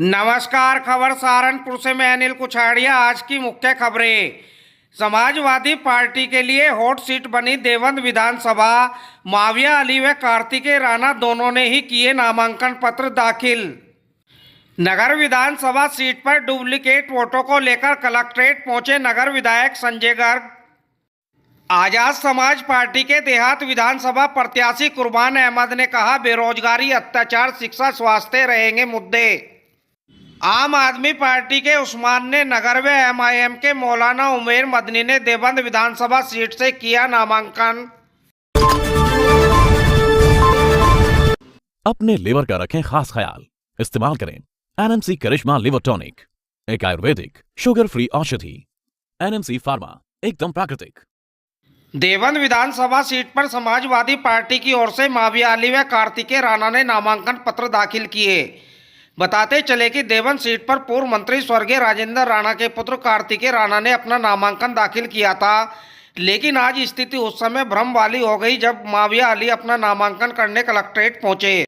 नमस्कार। खबर सहारनपुर से मैं अनिल कुछाड़िया। आज की मुख्य खबरें। समाजवादी पार्टी के लिए हॉट सीट बनी देवंद विधानसभा। माविया अली व कार्तिकेय राणा दोनों ने ही किए नामांकन पत्र दाखिल। नगर विधानसभा सीट पर डुप्लीकेट वोटों को लेकर कलेक्ट्रेट पहुंचे नगर विधायक संजय गर्ग। आजाद समाज पार्टी के देहात विधानसभा प्रत्याशी कुर्बान अहमद ने कहा, बेरोजगारी, अत्याचार, शिक्षा, स्वास्थ्य रहेंगे मुद्दे। आम आदमी पार्टी के उस्मान ने नगर व एमआईएम के मौलाना उमेर मदनी ने देवंद विधानसभा सीट से किया नामांकन। अपने लिवर का रखें खास ख्याल। इस्तेमाल करें एनएमसी करिश्मा लिवर टॉनिक, एक आयुर्वेदिक शुगर फ्री औषधि। एनएमसी फार्मा, एकदम प्राकृतिक। देवंद विधानसभा सीट पर समाजवादी पार्टी की ओर से माविया अली व कार्तिकेय राणा ने नामांकन पत्र दाखिल किए। बताते चले कि देवंद सीट पर पूर्व मंत्री स्वर्गीय राजेंद्र राणा के पुत्र कार्तिकेय राणा ने अपना नामांकन दाखिल किया था, लेकिन आज स्थिति उस समय भ्रम वाली हो गई जब माविया अली अपना नामांकन करने कलेक्ट्रेट पहुंचे।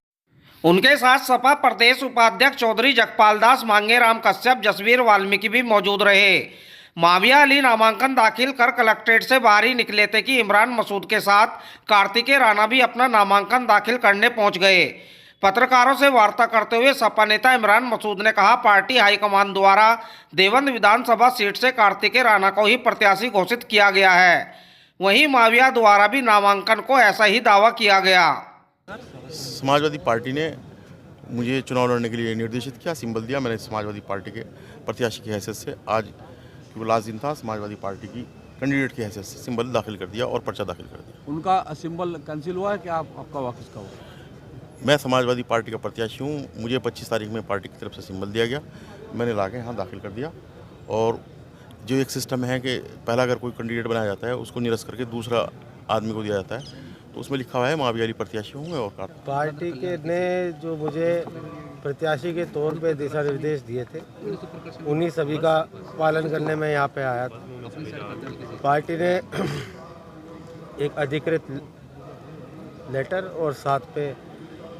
उनके साथ सपा प्रदेश उपाध्यक्ष चौधरी जगपाल दास, मांगेराम कश्यप, जसवीर वाल्मीकि भी मौजूद रहे। माविया अली नामांकन दाखिल कर कलेक्ट्रेट से बाहर ही निकले थे कि इमरान मसूद के साथ कार्तिकेय राणा भी अपना नामांकन दाखिल करने पहुंच गए। पत्रकारों से वार्ता करते हुए सपा नेता इमरान मसूद ने कहा, पार्टी हाईकमान द्वारा देवंद विधानसभा सीट से कार्तिकेय राणा को ही प्रत्याशी घोषित किया गया है। वहीं माविया द्वारा भी नामांकन को ऐसा ही दावा किया गया। समाजवादी पार्टी ने मुझे चुनाव लड़ने के लिए निर्देशित किया, सिंबल दिया। मैंने समाजवादी पार्टी के प्रत्याशी की हैसियत से, आज वो लास्ट दिन था, समाजवादी पार्टी की कैंडिडेट की हैसियत से सिंबल दाखिल कर दिया और पर्चा दाखिल कर दिया। उनका सिंबल कैंसिल हुआ है कि आपका वापस का हुआ? मैं समाजवादी पार्टी का प्रत्याशी हूँ। मुझे 25 तारीख में पार्टी की तरफ से सिंबल दिया गया, मैंने लाके यहाँ दाखिल कर दिया। और जो एक सिस्टम है कि पहला अगर कोई कैंडिडेट बनाया जाता है उसको निरस्त करके दूसरा आदमी को दिया जाता है, तो उसमें लिखा हुआ है माविया अली प्रत्याशी हूँ। और पार्टी के ने जो मुझे प्रत्याशी के तौर पे दिशा निर्देश दिए थे, उन्हीं सभी का पालन करने में यहाँ पे आया था। पार्टी ने एक अधिकृत लेटर और साथ पे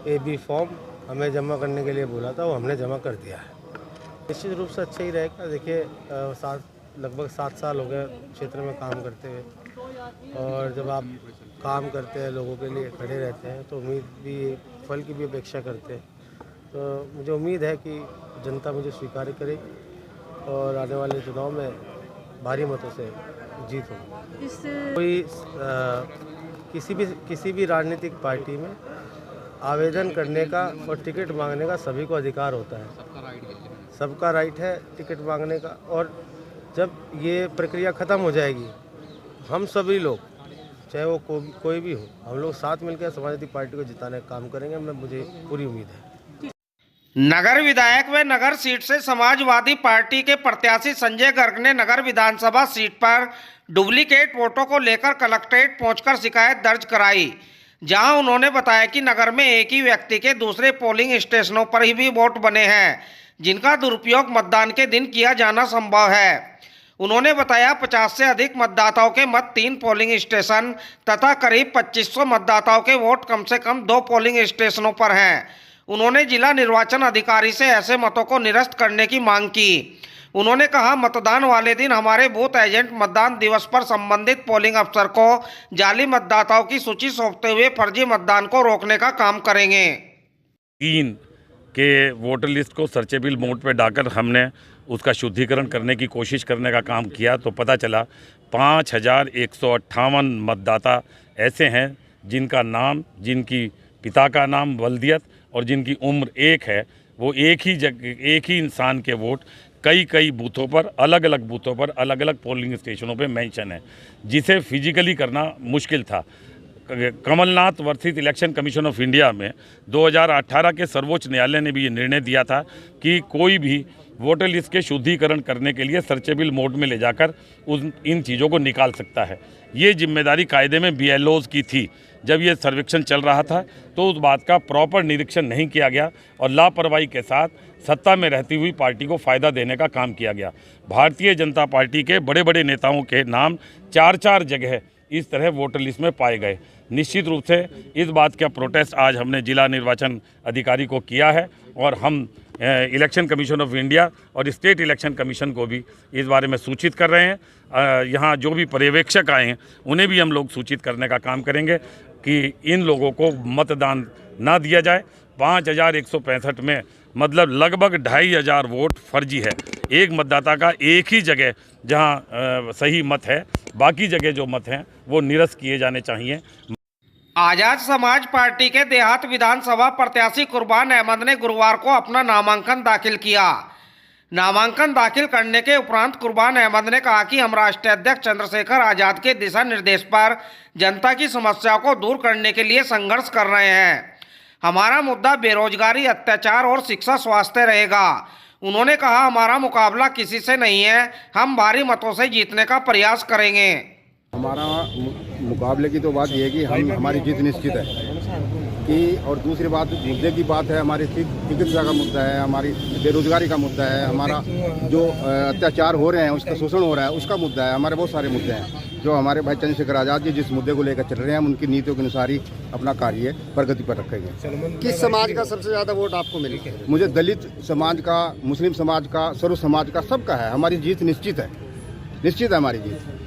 AB फॉर्म हमें जमा करने के लिए बोला था, वो हमने जमा कर दिया है। निश्चित रूप से अच्छा ही रहेगा। देखिए, लगभग 7 साल हो गए क्षेत्र में काम करते हुए, और जब आप काम करते हैं, लोगों के लिए खड़े रहते हैं, तो उम्मीद भी, फल की भी अपेक्षा करते हैं। तो मुझे उम्मीद है कि जनता मुझे स्वीकार करेगी और आने वाले चुनाव में भारी मतों से जीत होगी। कोई किसी भी राजनीतिक पार्टी में आवेदन करने का और टिकट मांगने का सभी को अधिकार होता है। सबका राइट है टिकट मांगने का। और जब ये प्रक्रिया ख़त्म हो जाएगी, हम सभी लोग, चाहे वो कोई भी हो, हम लोग साथ मिलकर समाजवादी पार्टी को जिताने का काम करेंगे। मुझे पूरी उम्मीद है। नगर विधायक व नगर सीट से समाजवादी पार्टी के प्रत्याशी संजय गर्ग ने नगर विधानसभा सीट पर डुप्लीकेट वोटों को लेकर कलेक्ट्रेट पहुंचकर शिकायत दर्ज कराई, जहां उन्होंने बताया कि नगर में एक ही व्यक्ति के दूसरे पोलिंग स्टेशनों पर ही भी वोट बने हैं, जिनका दुरुपयोग मतदान के दिन किया जाना संभव है। उन्होंने बताया 50 से अधिक मतदाताओं के मत 3 पोलिंग स्टेशन तथा करीब 2500 मतदाताओं के वोट कम से कम 2 पोलिंग स्टेशनों पर हैं। उन्होंने जिला निर्वाचन अधिकारी से ऐसे मतों को निरस्त करने की मांग की। उन्होंने कहा, मतदान वाले दिन हमारे बूथ एजेंट मतदान दिवस पर संबंधित पोलिंग अफसर को जाली मतदाताओं की सूची सौंपते हुए फर्जी मतदान को रोकने का काम करेंगे। 3 के वोटर लिस्ट को सर्चेबल मोड पर डालकर हमने उसका शुद्धिकरण करने की कोशिश करने का काम किया, तो पता चला 5158 मतदाता ऐसे हैं जिनका नाम, जिनकी पिता का नाम वल्दियत और जिनकी उम्र 1 है, वो एक ही इंसान के वोट कई बूथों पर, अलग अलग बूथों पर, अलग अलग पोलिंग स्टेशनों पे मेंशन है, जिसे फिजिकली करना मुश्किल था। Kamalnath versus election commission of India में 2018 के सर्वोच्च न्यायालय ने भी ये निर्णय दिया था कि कोई भी वोटर लिस्ट के शुद्धिकरण करने के लिए सर्चेबल मोड में ले जाकर इन चीज़ों को निकाल सकता है। ये जिम्मेदारी कायदे में BLOs की थी। जब ये सर्वेक्षण चल रहा था तो उस बात का प्रॉपर निरीक्षण नहीं किया गया और लापरवाही के साथ सत्ता में रहती हुई पार्टी को फ़ायदा देने का काम किया गया। भारतीय जनता पार्टी के बड़े बड़े नेताओं के नाम 4 जगह इस तरह वोटर लिस्ट में पाए गए। निश्चित रूप से इस बात का प्रोटेस्ट आज हमने जिला निर्वाचन अधिकारी को किया है और हम इलेक्शन कमीशन ऑफ इंडिया और स्टेट इलेक्शन कमीशन को भी इस बारे में सूचित कर रहे हैं। यहाँ जो भी पर्यवेक्षक आए हैं उन्हें भी हम लोग सूचित करने का काम करेंगे कि इन लोगों को मतदान ना दिया जाए। 5165 में मतलब लगभग 2500 वोट फर्जी है। एक मतदाता का एक ही जगह जहां सही मत है, बाकी जगह जो मत हैं वो निरस्त किए जाने चाहिए। आजाद समाज पार्टी के देहात विधानसभा प्रत्याशी कुर्बान अहमद ने गुरुवार को अपना नामांकन दाखिल किया। नामांकन दाखिल करने के उपरांत कुर्बान अहमद ने कहा कि हम राष्ट्रीय अध्यक्ष चंद्रशेखर आजाद के दिशा निर्देश पर जनता की समस्याओं को दूर करने के लिए संघर्ष कर रहे हैं। हमारा मुद्दा बेरोजगारी, अत्याचार और शिक्षा स्वास्थ्य रहेगा। उन्होंने कहा, हमारा मुकाबला किसी से नहीं है, हम भारी मतों से जीतने का प्रयास करेंगे। हमारा मुकाबले की तो बात यह है कि हमारी जीत निश्चित है कि, और दूसरी बात मुद्दे की बात है, हमारी चिकित्सा का मुद्दा है, हमारी बेरोजगारी का मुद्दा है, हमारा जो अत्याचार हो रहे हैं उसका शोषण हो रहा है उसका मुद्दा है। हमारे बहुत सारे मुद्दे हैं जो हमारे भाई चंद्रशेखर आजाद जी जिस मुद्दे को लेकर चल रहे हैं हम उनकी नीतियों के अनुसार ही अपना कार्य प्रगति पर रखेंगे। किस समाज का सबसे ज़्यादा वोट आपको मिलेगा? मुझे दलित समाज का, मुस्लिम समाज का, सर्व समाज का, सबका है। हमारी जीत निश्चित है, निश्चित है हमारी जीत।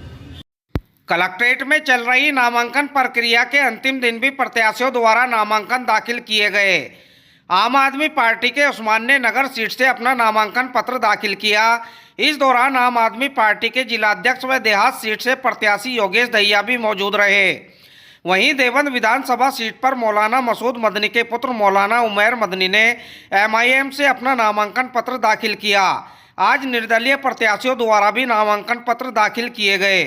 कलेक्ट्रेट में चल रही नामांकन प्रक्रिया के अंतिम दिन भी प्रत्याशियों द्वारा नामांकन दाखिल किए गए। आम आदमी पार्टी के उस्मान ने नगर सीट से अपना नामांकन पत्र दाखिल किया। इस दौरान आम आदमी पार्टी के जिलाध्यक्ष व देहात सीट से प्रत्याशी योगेश दहिया भी मौजूद रहे। वहीं देवबंद विधानसभा सीट पर मौलाना मसूद मदनी के पुत्र मौलाना उमैर मदनी ने MIM से अपना नामांकन पत्र दाखिल किया। आज निर्दलीय प्रत्याशियों द्वारा भी नामांकन पत्र दाखिल किए गए।